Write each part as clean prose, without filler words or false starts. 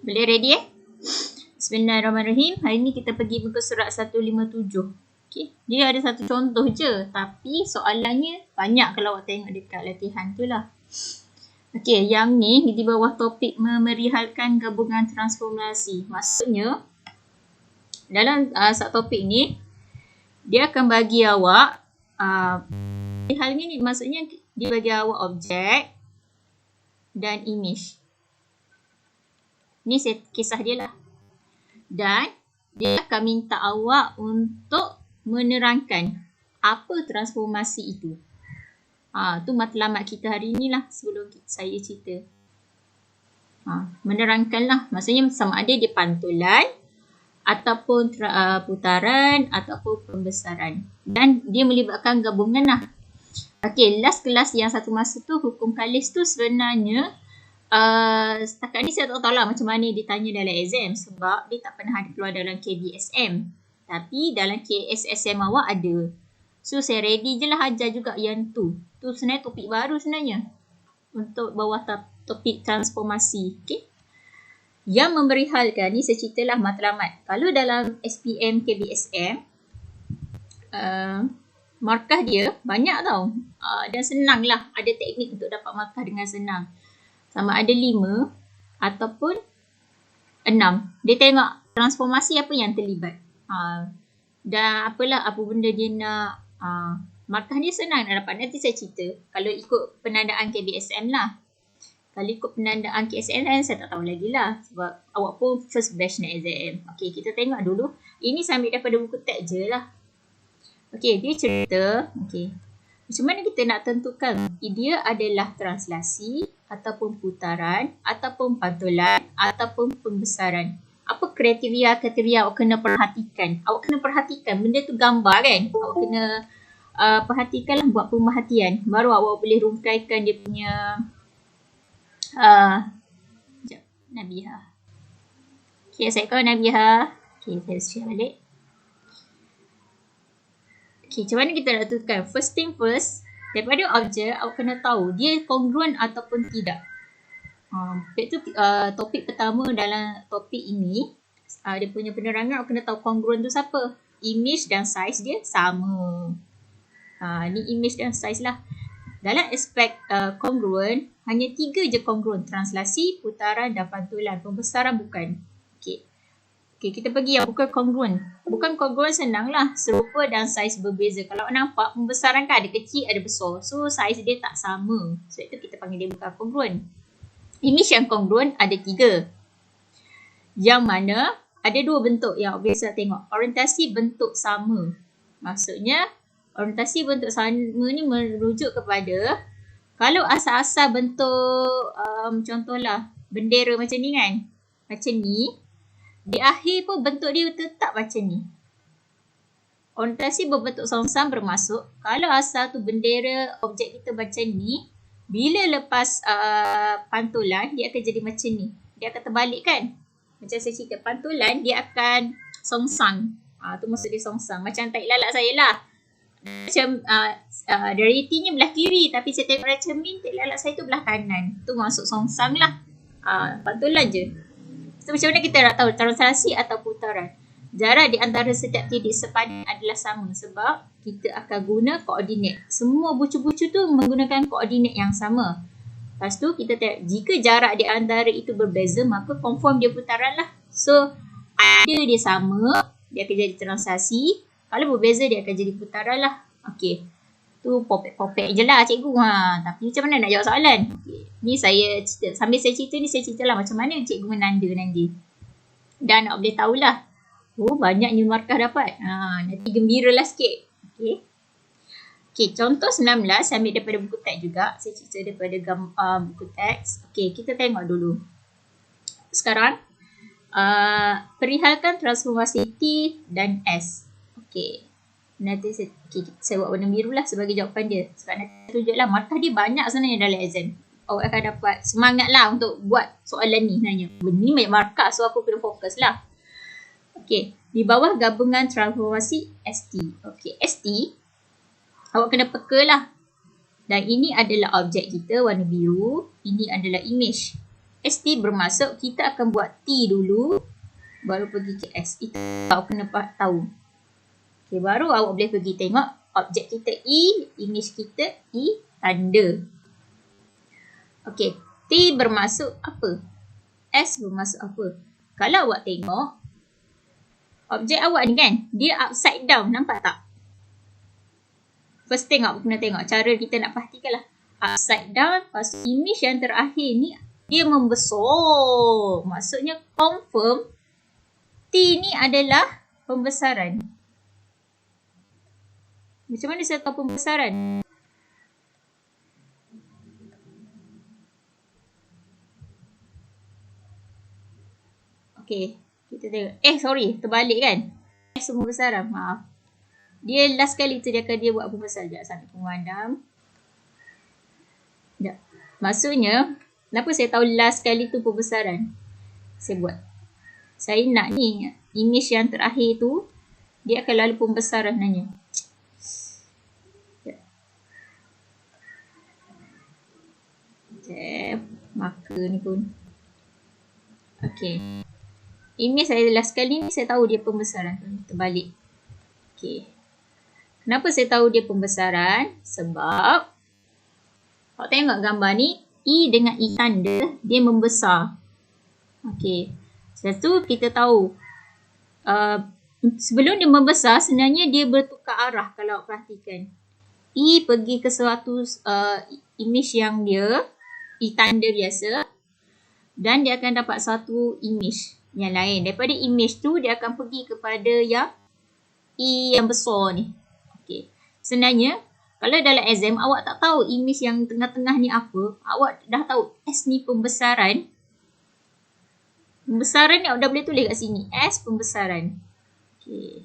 Boleh ready Bismillahirrahmanirrahim. Hari ni kita pergi muka surat 157. Okay. Dia ada satu contoh je. Tapi soalannya banyak kalau awak tengok dekat latihan tu lah. Okay, yang ni di bawah topik memerihalkan gabungan transformasi. Maksudnya, dalam subtopik ni, dia akan bagi awak, hal ni maksudnya dia bagi awak objek dan image. Ni kisah dia lah. Dan dia akan minta awak untuk menerangkan apa transformasi itu. Tu matlamat kita hari ni lah sebelum saya cerita. Menerangkan lah. Maksudnya sama ada dia pantulan ataupun putaran ataupun pembesaran. Dan dia melibatkan gabungan lah. Okay, last kelas yang satu masa tu hukum Kalis tu sebenarnya setakat ni saya tak tahu lah macam mana ditanya dalam exam sebab dia tak pernah ada keluar dalam KBSM. Tapi dalam KSSM awak ada. So saya ready je lah ajar juga yang tu. Tu sebenarnya topik baru sebenarnya. Untuk bawah topik transformasi. Okay. Yang memerihalkan ni saya ceritalah matlamat. Kalau dalam SPM KBSM markah dia banyak tau. Dan senang lah. Ada teknik untuk dapat markah dengan senang. Sama ada 5 ataupun 6. Dia tengok transformasi apa yang terlibat. Dan apa benda dia nak. Markah dia senang nak dapat. Nanti saya cerita. Kalau ikut penandaan KBSM lah. Kalau ikut penandaan KSSM saya tak tahu lagi lah. Sebab awak pun first batch nak exam. Okay, kita tengok dulu. Ini saya ambil daripada buku teks je lah. Okay, dia cerita. Okay. Macam mana kita nak tentukan dia adalah translasi ataupun putaran ataupun pantulan ataupun pembesaran. Apa kriteria awak kena perhatikan? Awak kena perhatikan benda tu gambar kan? Awak kena perhatikanlah buat pemerhatian. Baru awak boleh rungkaikan dia punya sekejap, Nabiha. Okay, saya call Nabiha. Okay, saya share balik. Okay, macam mana kita nak tentukan? First thing first, daripada objek, awak kena tahu dia kongruen ataupun tidak. Itu topik pertama dalam topik ini. Dia punya penerangan, awak kena tahu kongruen tu siapa. Image dan size dia sama. Ni image dan size lah. Dalam aspek kongruen, hanya 3 je kongruen. Translasi, putaran dan pantulan. Pembesaran bukan. Okay, kita pergi yang bukan kongruen. Bukan kongruen senang lah. Serupa dan saiz berbeza. Kalau nampak pembesaran kan ada kecil ada besar. So saiz dia tak sama. So itu kita panggil dia bukan kongruen. Image yang kongruen ada 3. Yang mana ada 2 bentuk yang biasa tengok. Orientasi bentuk sama. Maksudnya orientasi bentuk sama ni merujuk kepada kalau asal-asal bentuk contohlah bendera macam ni kan. Macam ni. Di akhir pun bentuk dia tetap macam ni. Orientasi berbentuk songsam bermaksud kalau asal tu bendera objek kita macam ni, bila lepas pantulan dia akan jadi macam ni. Dia akan terbalik kan. Macam saya cerita pantulan dia akan songsang. Tu maksud dia songsang. Macam tarik lalat saya lah. Macam retinya belah kiri tapi saya tengok dalam cermin tarik lalat saya tu belah kanan. Tu maksud songsang lah. Pantulan je. So, macam mana kita nak tahu translasi atau putaran? Jarak di antara setiap titik sepadan adalah sama sebab kita akan guna koordinat. Semua bucu-bucu tu menggunakan koordinat yang sama. Lepas tu kita tengok jika jarak di antara itu berbeza maka confirm dia putaran lah. So ada dia sama, dia akan jadi translasi. Kalau berbeza dia akan jadi putaran lah. Okay. Tu popek-popek je lah cikgu. Tapi macam mana nak jawab soalan? Okay. Ni saya cerita. Sambil saya cerita ni saya cerita lah macam mana cikgu menanda nanti. Dan nak boleh tahulah. Oh banyaknya markah dapat. Nanti gembira lah sikit. Okay. Okay, contoh 19 saya ambil daripada buku teks juga. Saya cerita daripada buku teks. Okay, kita tengok dulu. Sekarang perihalkan transformasi T dan S. Okay. Nanti saya buat warna biru lah sebagai jawapan dia. Sebab nanti tunjuklah markah dia banyak sebenarnya dalam exam. Awak akan dapat semangat lah untuk buat soalan ni sebenarnya. Ni banyak markah so aku kena fokus lah. Okay. Di bawah gabungan transformasi ST. Okay. ST. Awak kena peka lah. Dan ini adalah objek kita warna biru. Ini adalah image. ST bermaksud kita akan buat T dulu baru pergi ke S. Itu awak kena tahu. Okay, baru awak boleh pergi tengok objek kita E, image kita E, tanda. Okay, T bermaksud apa? S bermaksud apa? Kalau awak tengok objek awak ni kan, dia upside down, nampak tak? First thing awak kena tengok, cara kita nak pastikan lah. Upside down, lepas tu image yang terakhir ni, dia membesar. Maksudnya confirm, T ni adalah pembesaran. Macam mana saya tahu pembesaran? Okay, kita tengok. Terbalik kan? Pembesaran, maaf. Dia last kali tu dia buat pembesaran. Sekejap, sampai pemadam. Sekejap. Maksudnya, kenapa saya tahu last kali tu pembesaran? Saya buat. Saya nak ni, image yang terakhir tu, dia akan lalu pembesaran nanya. Sekejap. Marker ni pun. Okay. Image saya last kali ni saya tahu dia pembesaran. Terbalik. Okay. Kenapa saya tahu dia pembesaran? Sebab awak tengok gambar ni, E dengan E tanda, dia membesar. Okay. Lepas tu kita tahu, sebelum dia membesar, sebenarnya dia bertukar arah kalau awak perhatikan. E pergi ke suatu image yang dia, E tanda biasa, dan dia akan dapat satu image yang lain. Daripada image tu, dia akan pergi kepada yang E yang besar ni. Okay. Sebenarnya, kalau dalam exam, awak tak tahu image yang tengah-tengah ni apa. Awak dah tahu S ni pembesaran. Pembesaran ni awak dah boleh tulis kat sini. S pembesaran. Okay.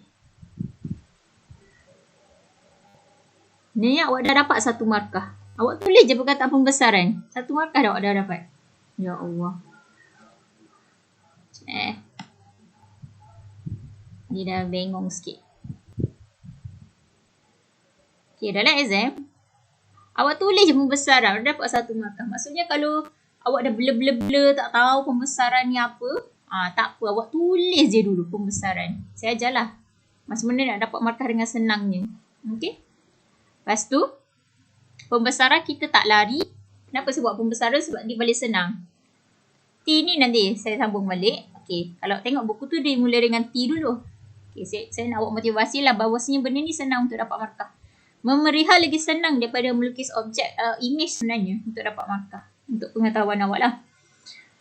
Sebenarnya awak dah dapat satu markah. Awak tulis je perkataan pembesaran. Satu markah dah awak dah dapat. Ya Allah. Dia dah bengong sikit. Okay, dalam exam, awak tulis je pembesaran, awak dapat satu markah. Maksudnya kalau awak dah blur tak tahu pembesaran ni apa, tak apa, awak tulis je dulu pembesaran. Saya ajarlah macam mana nak dapat markah dengan senangnya. Okay. Lepas tu, pembesaran kita tak lari. Kenapa saya buat pembesaran? Sebab dia paling senang. T ni nanti saya sambung balik. Okay, kalau tengok buku tu dia mula dengan T dulu. Okay, saya nak buat motivasi lah bahawasanya benda ni senang untuk dapat markah. Memeriha lagi senang daripada melukis objek image sebenarnya untuk dapat markah. Untuk pengetahuan awak lah.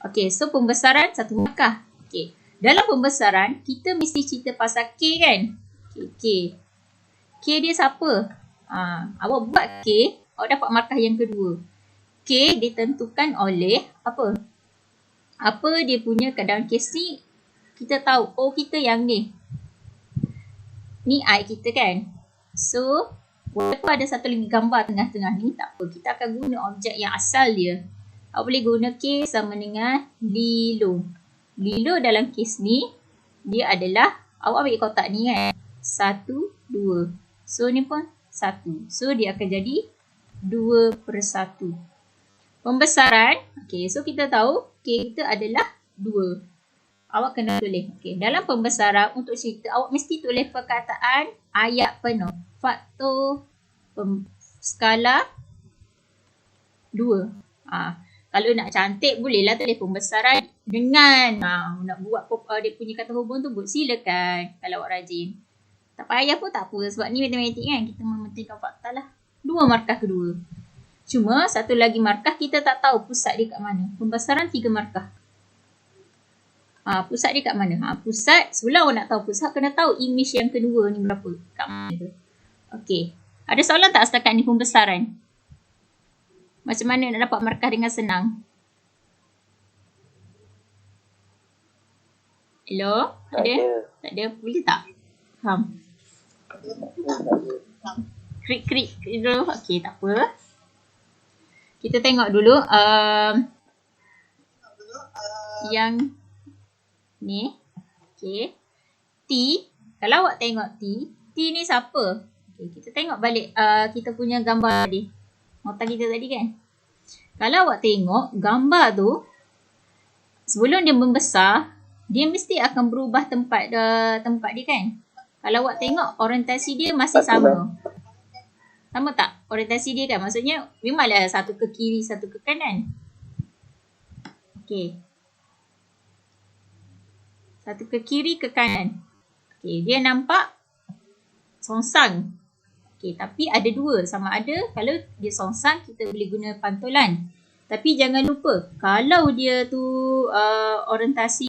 Okay, so pembesaran satu markah. Okay, dalam pembesaran kita mesti cerita pasal K kan? Okay, K dia siapa? Awak buat K, awak dapat markah yang kedua. K ditentukan oleh apa? Apa dia punya dalam kes ni, kita tahu, oh kita yang ni. Ni I kita kan? So, walaupun ada satu lagi gambar tengah-tengah ni, tak apa. Kita akan guna objek yang asal dia. Awak boleh guna K sama dengan Lilo. Lilo dalam kes ni, dia adalah, awak ambil kotak ni kan? 1, 2. So, ni pun 1. So, dia akan jadi 2/1. Pembesaran, okay, so kita tahu K kita adalah 2. Awak kena tulis. Okay, dalam pembesaran, untuk cerita, awak mesti tulis perkataan ayat penuh. Faktor skala 2. Kalau nak cantik, bolehlah tulis pembesaran dengan. Nak buat dia punya kata hubung tu, silakan kalau awak rajin. Tak payah pun tak apa, sebab ni matematik kan, kita mementingkan fakta lah. 2 markah kedua. Cuma satu lagi markah kita tak tahu pusat dia kat mana. Pembesaran 3 markah. Pusat dia kat mana? Pusat, sebelum awak nak tahu pusat, kena tahu image yang kedua ni berapa. Kat mana tu. Okey. Ada soalan tak setakat ni pembesaran? Macam mana nak dapat markah dengan senang? Hello? Ada? Tak ada? Boleh tak? Krik dulu. Okey, tak apa. Kita tengok dulu yang ni. Okay. T. Kalau awak tengok T ni siapa? Okay, kita tengok balik kita punya gambar tadi. Nota kita tadi kan. Kalau awak tengok gambar tu, sebelum dia membesar, dia mesti akan berubah tempat dia kan. Kalau awak tengok orientasi dia masih sama. Sama tak orientasi dia kan? Maksudnya memanglah satu ke kiri, satu ke kanan. Okey. Satu ke kiri, ke kanan. Okey, dia nampak songsang. Okey, tapi ada dua. Sama ada kalau dia songsang, kita boleh guna pantulan. Tapi jangan lupa, kalau dia tu orientasi